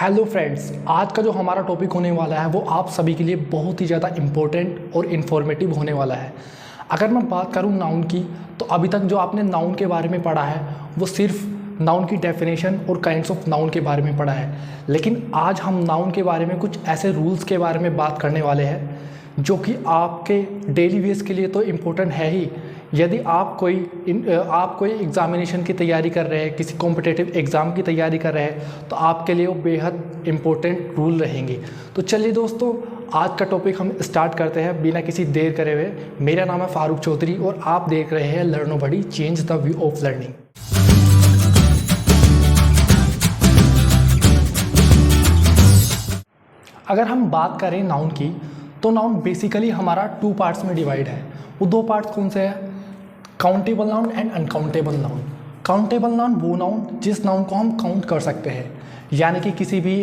Hello friends, आज का जो हमारा टॉपिक होने वाला है वो आप सभी के लिए बहुत ही ज़्यादा इम्पोर्टेंट और इन्फॉर्मेटिव होने वाला है। अगर मैं बात करूँ नाउन की, तो अभी तक जो आपने नाउन के बारे में पढ़ा है वो सिर्फ नाउन की डेफिनेशन और काइंड्स ऑफ नाउन के बारे में पढ़ा है। लेकिन आज हम नाउन के बारे में कुछ ऐसे रूल्स के बारे में बात करने वाले हैं जो कि आपके डेली बेस के लिए तो इम्पोर्टेंट है ही। यदि आप कोई एग्ज़ामिनेशन की तैयारी कर रहे हैं, किसी कॉम्पिटिटिव एग्ज़ाम की तैयारी कर रहे हैं, तो आपके लिए वो बेहद इम्पोर्टेंट रूल रहेंगे। तो चलिए दोस्तों, आज का टॉपिक हम स्टार्ट करते हैं बिना किसी देर करे हुए। मेरा नाम है फारूक चौधरी और आप देख रहे हैं लर्न बड़ी change the view of learning. अगर हम बात करें नाउन की, तो नाउन बेसिकली हमारा 2 पार्ट्स में डिवाइड है। वो 2 पार्ट्स कौन से हैं? Countable noun and uncountable noun. Countable noun वो नाउन जिस नाउन को हम काउंट कर सकते हैं, यानी कि किसी भी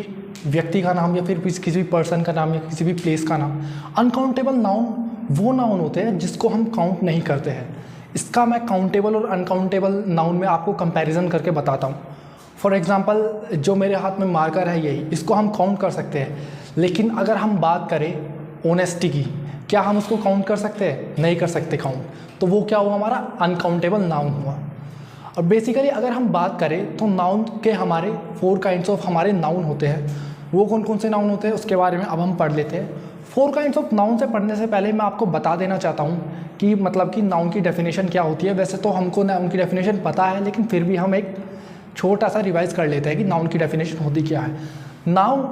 व्यक्ति का नाम या फिर किसी भी पर्सन का नाम या किसी भी प्लेस का नाम। अनकाउंटेबल नाउन वो नाउन होते हैं जिसको हम काउंट नहीं करते हैं। इसका मैं काउंटेबल और अनकाउंटेबल नाउन में आपको कंपैरिजन करके बताता हूँ। फॉर एग्ज़ाम्पल, जो मेरे हाथ में मार्कर है यही, इसको हम काउंट कर सकते हैं। लेकिन अगर हम बात करें ऑनेस्टी की, क्या हम उसको काउंट कर सकते हैं? नहीं कर सकते काउंट। तो वो क्या हुआ? हमारा अनकाउंटेबल नाउन हुआ। और बेसिकली अगर हम बात करें तो नाउन के हमारे 4 काइंड्स ऑफ हमारे नाउन होते हैं। वो कौन कौन से नाउन होते हैं उसके बारे में अब हम पढ़ लेते हैं। 4 काइंड्स ऑफ नाउन से पढ़ने से पहले मैं आपको बता देना चाहता हूँ कि मतलब कि नाउन की डेफिनेशन क्या होती है। वैसे तो हमको नाउन की डेफिनेशन पता है, लेकिन फिर भी हम एक छोटा सा रिवाइज कर लेते हैं कि नाउन की डेफिनेशन होती क्या है। Noun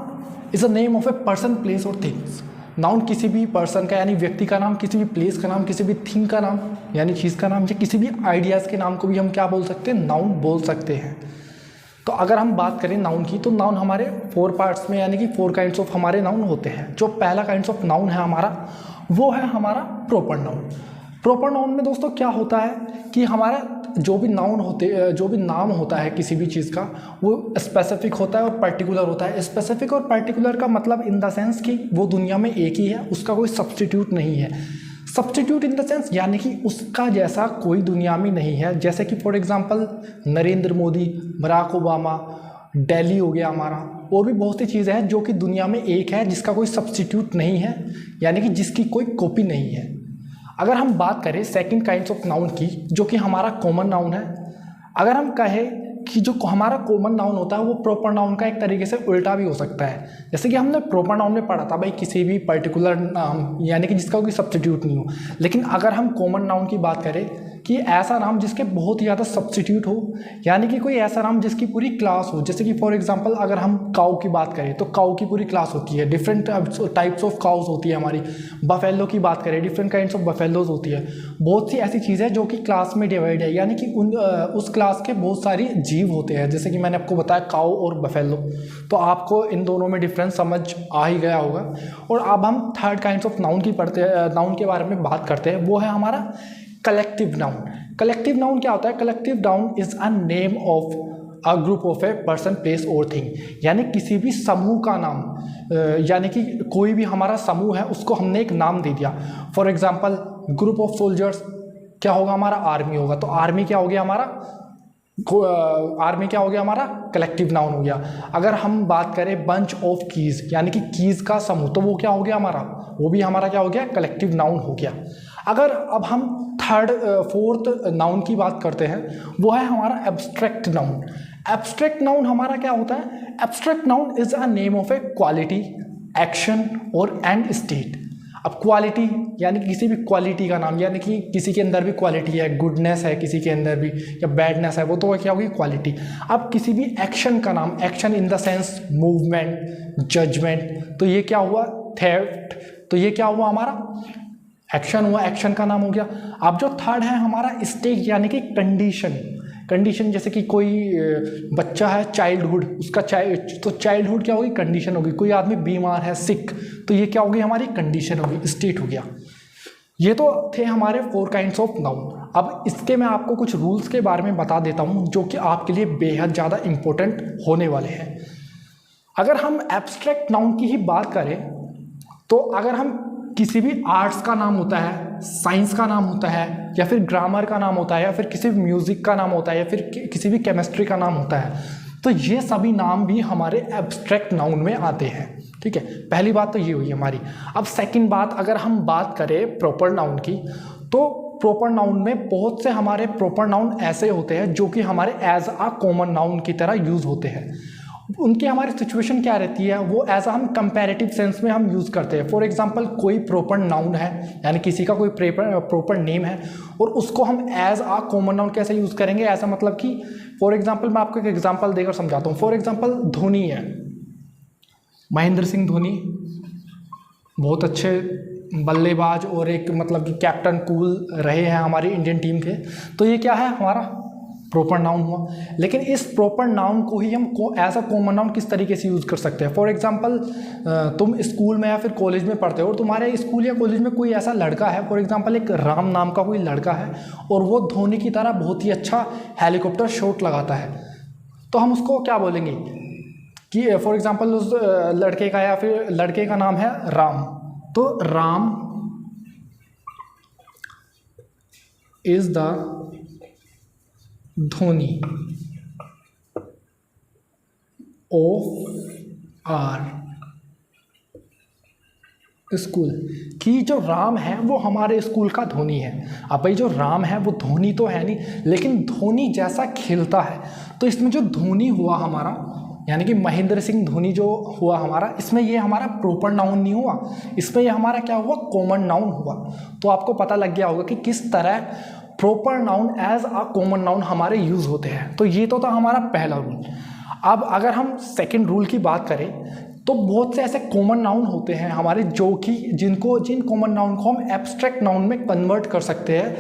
is a name of a person, place और थिंग्स। नाउन किसी भी पर्सन का यानी व्यक्ति का नाम, किसी भी प्लेस का नाम, किसी भी थिंग का नाम यानी चीज़ का नाम, या किसी भी आइडियाज़ के नाम को भी हम क्या बोल सकते हैं? नाउन बोल सकते हैं। तो अगर हम बात करें नाउन की, तो नाउन हमारे 4 पार्ट्स में यानी कि 4 काइंड्स ऑफ हमारे नाउन होते हैं। जो पहला काइंड्स ऑफ नाउन है हमारा, वो है हमारा प्रॉपर नाउन। प्रॉपर नाउन में दोस्तों क्या होता है कि हमारा जो भी नाम होता है किसी भी चीज़ का, वो स्पेसिफिक होता है और पर्टिकुलर होता है। स्पेसिफिक और पर्टिकुलर का मतलब इन द सेंस कि वो दुनिया में एक ही है, उसका कोई सब्स्टिट्यूट नहीं है। सब्स्टिट्यूट इन द सेंस यानी कि उसका जैसा कोई दुनिया में नहीं है। जैसे कि for example Narendra Modi, Barack Obama, Delhi हो गया हमारा, और भी बहुत सी चीज़ें हैं जो कि दुनिया में एक है, जिसका कोई सब्स्टिट्यूट नहीं है, यानी कि जिसकी कोई कॉपी नहीं है। अगर हम बात करें सेकंड काइंड्स ऑफ नाउन की, जो कि हमारा कॉमन नाउन है। अगर हम कहें कि जो हमारा कॉमन नाउन होता है वो प्रॉपर नाउन का एक तरीके से उल्टा भी हो सकता है। जैसे कि हमने प्रॉपर नाउन में पढ़ा था भाई, किसी भी पर्टिकुलर नाम यानी कि जिसका कोई सब्स्टिट्यूट नहीं हो। लेकिन अगर हम कॉमन नाउन की बात करें कि ऐसा नाम जिसके बहुत ही ज़्यादा सब्स्टिट्यूट हो, यानी कि कोई ऐसा नाम जिसकी पूरी क्लास हो। जैसे कि फॉर एग्जांपल अगर हम काऊ की बात करें तो काऊ की पूरी क्लास होती है, डिफरेंट टाइप्स ऑफ काउस होती है हमारी। बफेलो की बात करें, डिफरेंट काइंड्स ऑफ बफेलोज होती है। बहुत सी ऐसी चीज़ें जो कि क्लास में डिवाइड है, यानी कि उस क्लास के बहुत सारी जीव होते हैं। जैसे कि मैंने आपको बताया काऊ और बफेलो, तो आपको इन दोनों में डिफरेंस समझ आ ही गया होगा। और अब हम third kinds of noun noun के बारे में बात करते हैं। वो है हमारा कलेक्टिव नाउन। कलेक्टिव नाउन क्या होता है? Collective noun is a name of a group of a person, place और थिंग, यानी किसी भी समूह का नाम। यानी कि कोई भी हमारा समूह है उसको हमने एक नाम दे दिया। For example group of soldiers क्या होगा? हमारा आर्मी होगा। तो आर्मी क्या हो गया हमारा कलेक्टिव नाउन हो गया। अगर हम बात करें बंच ऑफ कीज़ यानी कि कीज़ का समूह, तो वो क्या हो गया हमारा? वो भी हमारा क्या हो गया? कलेक्टिव नाउन हो गया। अगर अब हम फोर्थ नाउन की बात करते हैं, वो है हमारा एब्स्ट्रैक्ट नाउन। एब्स्ट्रैक्ट नाउन हमारा क्या होता है? Abstract noun is a name of A quality, action और एंड स्टेट। अब क्वालिटी यानी किसी भी क्वालिटी का नाम, यानी कि किसी के अंदर भी क्वालिटी है, गुडनेस है किसी के अंदर भी या बैडनेस है, वो तो क्या होगी? क्वालिटी। अब किसी भी एक्शन का नाम, action in the sense movement, judgement, तो ये क्या हुआ? थेफ्ट, तो ये क्या हुआ? हमारा एक्शन हुआ, एक्शन का नाम हो गया। अब जो थर्ड है हमारा स्टेज यानी कि कंडीशन। कंडीशन जैसे कि कोई बच्चा है, चाइल्डहुड, उसका तो चाइल्डहुड क्या होगी? कंडीशन होगी। कोई आदमी बीमार है, सिक, तो ये क्या होगी? हमारी कंडीशन होगी, स्टेट हो गया। ये तो थे हमारे 4 काइंड्स ऑफ नाउन। अब इसके मैं आपको कुछ रूल्स के बारे में बता देता हूँ जो कि आपके लिए बेहद ज़्यादा इम्पोर्टेंट होने वाले हैं। अगर हम एब्स्ट्रैक्ट नाउन की ही बात करें, तो अगर हम किसी भी आर्ट्स का नाम होता है, साइंस का नाम होता है, या फिर ग्रामर का नाम होता है, या फिर किसी भी म्यूज़िक का नाम होता है, या फिर किसी भी केमिस्ट्री का नाम होता है, तो ये सभी नाम भी हमारे एब्स्ट्रैक्ट नाउन में आते हैं। ठीक है, पहली बात तो ये हुई हमारी। अब सेकंड बात, अगर हम बात करें प्रॉपर नाउन की, तो प्रॉपर नाउन में बहुत से हमारे प्रॉपर नाउन ऐसे होते हैं जो कि हमारे एज अ कॉमन नाउन की तरह यूज़ होते हैं। उनकी हमारी सिचुएशन क्या रहती है, वो एज हम कंपैरेटिव सेंस में हम यूज़ करते हैं। फॉर एग्जांपल कोई प्रॉपर नाउन है, यानी किसी का कोई प्रॉपर नेम है, और उसको हम एज आ कॉमन नाउन कैसे यूज़ करेंगे, ऐसा मतलब कि फॉर एग्जांपल मैं आपको एक एग्जांपल देकर समझाता हूँ। फॉर एग्जांपल धोनी है, महेंद्र सिंह धोनी बहुत अच्छे बल्लेबाज और एक मतलब कि कैप्टन कूल रहे हैं हमारी इंडियन टीम के, तो ये क्या है, हमारा प्रॉपर नाउन हुआ। लेकिन इस प्रॉपर नाउन को ही हम एज अ कॉमन नाउन किस तरीके से यूज़ कर सकते हैं। फॉर एग्जांपल तुम स्कूल में या फिर कॉलेज में पढ़ते हो और तुम्हारे स्कूल या कॉलेज में कोई ऐसा लड़का है, फॉर एग्जांपल एक राम नाम का कोई लड़का है, और वो धोनी की तरह बहुत ही अच्छा हेलीकॉप्टर शॉट लगाता है, तो हम उसको क्या बोलेंगे कि फॉर एग्जांपल उस लड़के का या फिर लड़के का नाम है राम, तो Ram is the Dhoni of our school, कि जो राम है वो हमारे स्कूल का धोनी है। अब भाई जो राम है वो धोनी तो है नहीं, लेकिन धोनी जैसा खेलता है, तो इसमें जो धोनी हुआ हमारा, यानी कि महेंद्र सिंह धोनी जो हुआ हमारा, इसमें ये हमारा प्रॉपर नाउन नहीं हुआ, इसमें ये हमारा क्या हुआ, कॉमन नाउन हुआ। तो आपको पता लग गया होगा कि किस तरह proper noun as a common noun हमारे यूज़ होते हैं। तो ये तो था हमारा पहला रूल। अब अगर हम सेकंड रूल की बात करें, तो बहुत से ऐसे कॉमन नाउन होते हैं हमारे जो कि जिन कॉमन नाउन को हम एब्स्ट्रैक्ट नाउन में कन्वर्ट कर सकते हैं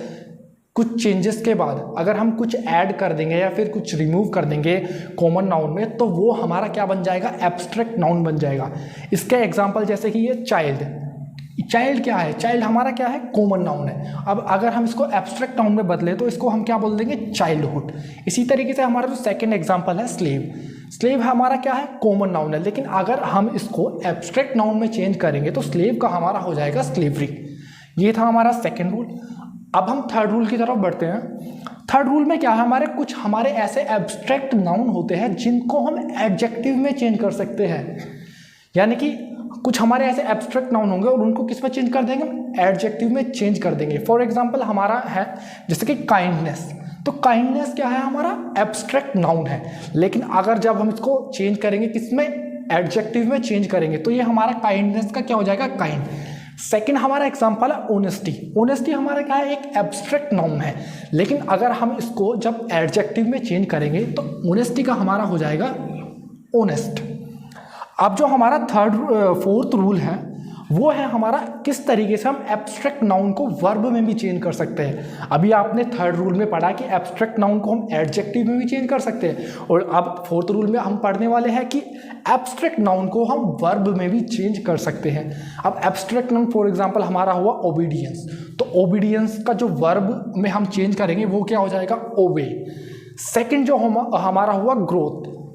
कुछ चेंजेस के बाद। अगर हम कुछ ऐड कर देंगे या फिर कुछ रिमूव कर देंगे कॉमन नाउन में, तो वो हमारा क्या बन जाएगा, एब्स्ट्रैक्ट नाउन बन जाएगा। इसके एग्जांपल जैसे कि ये चाइल्ड क्या है, चाइल्ड हमारा क्या है, कॉमन नाउन है। अब अगर हम इसको एब्स्ट्रैक्ट नाउन में बदले तो इसको हम क्या बोल देंगे, चाइल्डहुड। इसी तरीके से हमारा जो सेकंड एग्जांपल है स्लेव हमारा क्या है, कॉमन नाउन है, लेकिन अगर हम इसको एब्स्ट्रैक्ट नाउन में चेंज करेंगे तो स्लेव का हमारा हो जाएगा स्लेवरी। ये था हमारा सेकेंड रूल। अब हम थर्ड रूल की तरफ बढ़ते हैं। थर्ड रूल में क्या है, कुछ हमारे ऐसे एब्स्ट्रैक्ट नाउन होते हैं जिनको हम एडजेक्टिव में चेंज कर सकते हैं। यानी कि कुछ हमारे ऐसे एब्स्ट्रैक्ट नाउन होंगे और उनको किस में चेंज कर देंगे, एडजेक्टिव में चेंज कर देंगे। फॉर एग्जांपल हमारा है जैसे कि काइंडनेस, तो काइंडनेस क्या है, हमारा एब्स्ट्रैक्ट नाउन है, लेकिन अगर जब हम इसको चेंज करेंगे किसमें, एडजेक्टिव में चेंज करेंगे, तो ये हमारा काइंडनेस का क्या हो जाएगा, काइंड। सेकंड हमारा एग्जांपल है ऑनेस्टी हमारा क्या है, एक एब्स्ट्रैक्ट नाउन है, लेकिन अगर हम इसको जब एडजेक्टिव में चेंज करेंगे तो ऑनेस्टी का हमारा हो जाएगा ऑनेस्ट। अब जो हमारा फोर्थ रूल है वो है हमारा किस तरीके से हम एब्स्ट्रैक्ट नाउन को वर्ब में भी चेंज कर सकते हैं। अभी आपने थर्ड रूल में पढ़ा कि एब्स्ट्रैक्ट नाउन को हम एडजेक्टिव में भी चेंज कर सकते हैं, और अब फोर्थ रूल में हम पढ़ने वाले हैं कि एब्स्ट्रैक्ट नाउन को हम वर्ब में भी चेंज कर सकते हैं। अब एब्स्ट्रैक्ट नाउन फॉर एग्जांपल हमारा हुआ ओबीडियंस, तो ओबीडियंस का जो वर्ब में हम चेंज करेंगे वो क्या हो जाएगा, ओबे। सेकेंड जो हमारा हुआ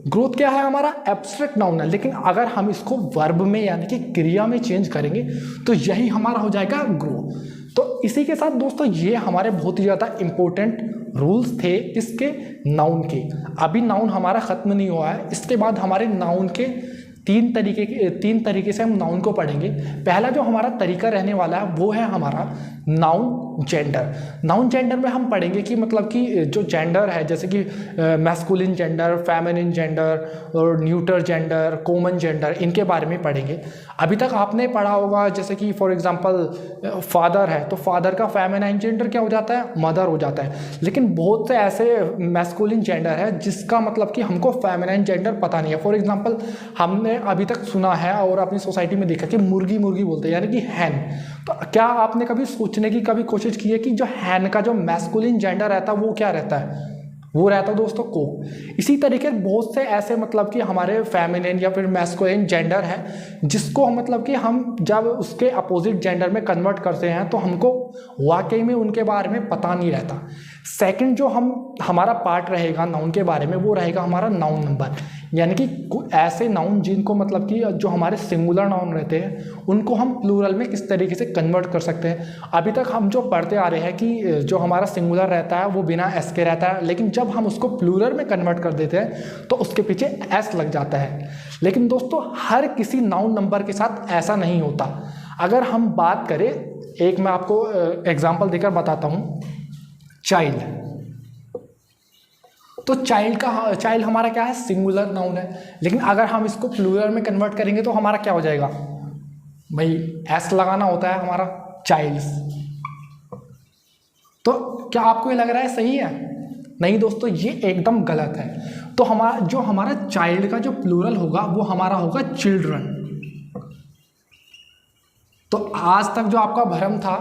ग्रोथ क्या है, हमारा एब्स्ट्रैक्ट नाउन है, लेकिन अगर हम इसको वर्ब में यानी कि क्रिया में चेंज करेंगे तो यही हमारा हो जाएगा ग्रो। तो इसी के साथ दोस्तों ये हमारे बहुत ही ज़्यादा इंपॉर्टेंट रूल्स थे इसके नाउन के। अभी नाउन हमारा ख़त्म नहीं हुआ है, इसके बाद हमारे नाउन के तीन तरीके से हम नाउन को पढ़ेंगे। पहला जो हमारा तरीका रहने वाला है वो है हमारा नाउन जेंडर में हम पढ़ेंगे कि मतलब कि जो जेंडर है जैसे कि मैस्कुलिन जेंडर, फेमिनिन जेंडर और न्यूटर जेंडर, कॉमन जेंडर, इनके बारे में पढ़ेंगे। अभी तक आपने पढ़ा होगा जैसे कि फॉर एग्जांपल फादर है तो फादर का फेमिनाइन जेंडर क्या हो जाता है, मदर हो जाता है, लेकिन बहुत से ऐसे मैस्कुलिन जेंडर है जिसका मतलब कि हमको फेमिनाइन जेंडर पता नहीं है। फॉर एग्जांपल हमने अभी तक सुना है और अपनी सोसाइटी में देखा कि मुर्गी बोलते हैं यानी कि हैन। तो क्या आपने कभी सोचने की कभी कोशिश की है कि जो हैन का जो मैस्कुलिन जेंडर रहता है वो क्या रहता है, वो रहता है दोस्तों को। इसी तरीके बहुत से ऐसे मतलब कि हमारे फेमिनिन या फिर मैस्कुलिन जेंडर है जिसको मतलब कि हम जब उसके अपोजिट जेंडर में कन्वर्ट करते हैं तो हमको वाकई में उनके बारे में पता नहीं रहता। सेकंड जो हमारा पार्ट रहेगा नाउन के बारे में वो रहेगा हमारा नाउन नंबर, यानी कि ऐसे नाउन जिनको मतलब कि जो हमारे सिंगुलर नाउन रहते हैं उनको हम प्लूरल में किस तरीके से कन्वर्ट कर सकते हैं। अभी तक हम जो पढ़ते आ रहे हैं कि जो हमारा सिंगुलर रहता है वो बिना एस के रहता है, लेकिन जब हम उसको प्लूरल में कन्वर्ट कर देते हैं तो उसके पीछे एस लग जाता है। लेकिन दोस्तों हर किसी नाउन नंबर के साथ ऐसा नहीं होता। अगर हम बात करें, एक मैं आपको एग्जाम्पल देकर बताता हूँ, चाइल्ड। तो चाइल्ड हमारा क्या है, सिंगुलर नाउन है, लेकिन अगर हम इसको प्लूरल में कन्वर्ट करेंगे तो हमारा क्या हो जाएगा भाई, एस लगाना होता है हमारा, चाइल्ड्स। तो क्या आपको ये लग रहा है सही है? नहीं दोस्तों, ये एकदम गलत है। तो हमारा चाइल्ड का जो प्लूरल होगा वो हमारा होगा चिल्ड्रन। तो आज तक जो आपका भ्रम था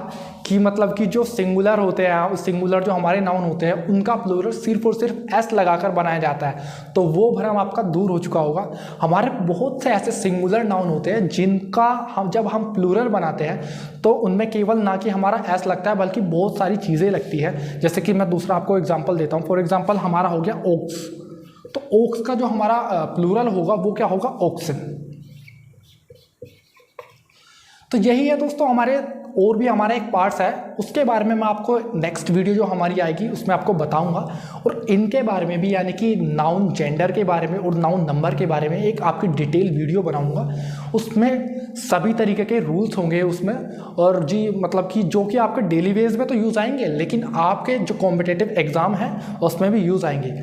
कि मतलब कि जो सिंगुलर होते हैं, सिंगुलर जो हमारे नाउन होते हैं उनका प्लूरल सिर्फ और सिर्फ एस लगाकर बनाया जाता है, तो वो भ्रम आपका दूर हो चुका होगा। हमारे बहुत से ऐसे सिंगुलर नाउन होते हैं जिनका जब हम प्लूरल बनाते हैं तो उनमें केवल ना कि हमारा एस लगता है बल्कि बहुत सारी चीज़ें लगती है। जैसे कि मैं दूसरा आपको एग्जाम्पल देता हूँ। फॉर एग्जाम्पल हमारा हो गया ओक्स। तो ओक्स का जो हमारा प्लूरल होगा वो क्या होगा, ओक्सन। तो यही है दोस्तों हमारे, और भी हमारा एक पार्ट्स है, उसके बारे में मैं आपको नेक्स्ट वीडियो जो हमारी आएगी उसमें आपको बताऊंगा। और इनके बारे में भी, यानी कि नाउन जेंडर के बारे में और नाउन नंबर के बारे में एक आपकी डिटेल वीडियो बनाऊंगा। उसमें सभी तरीके के रूल्स होंगे उसमें, और जी मतलब कि जो कि आपके डेली बेस में तो यूज़ आएंगे, लेकिन आपके जो कॉम्पिटिटिव एग्ज़ाम है उसमें भी यूज़ आएंगे।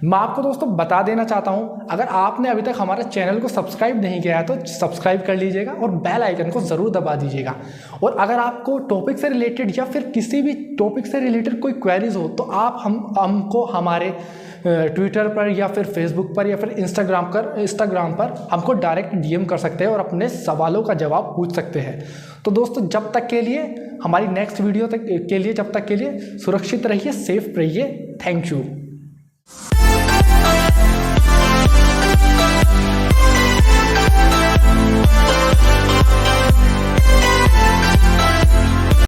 मैं आपको दोस्तों बता देना चाहता हूं, अगर आपने अभी तक हमारे चैनल को सब्सक्राइब नहीं किया है तो सब्सक्राइब कर लीजिएगा और बेल आइकन को ज़रूर दबा दीजिएगा। और अगर आपको टॉपिक से रिलेटेड या फिर किसी भी टॉपिक से रिलेटेड कोई क्वेरीज हो तो आप हमको हमारे ट्विटर पर या फिर फेसबुक पर या फिर इंस्टाग्राम पर हमको डायरेक्ट डीएम कर सकते हैं और अपने सवालों का जवाब पूछ सकते हैं। तो दोस्तों जब तक के लिए, हमारी नेक्स्ट वीडियो तक के लिए, जब तक के लिए सुरक्षित रहिए, सेफ रहिए। Thank you.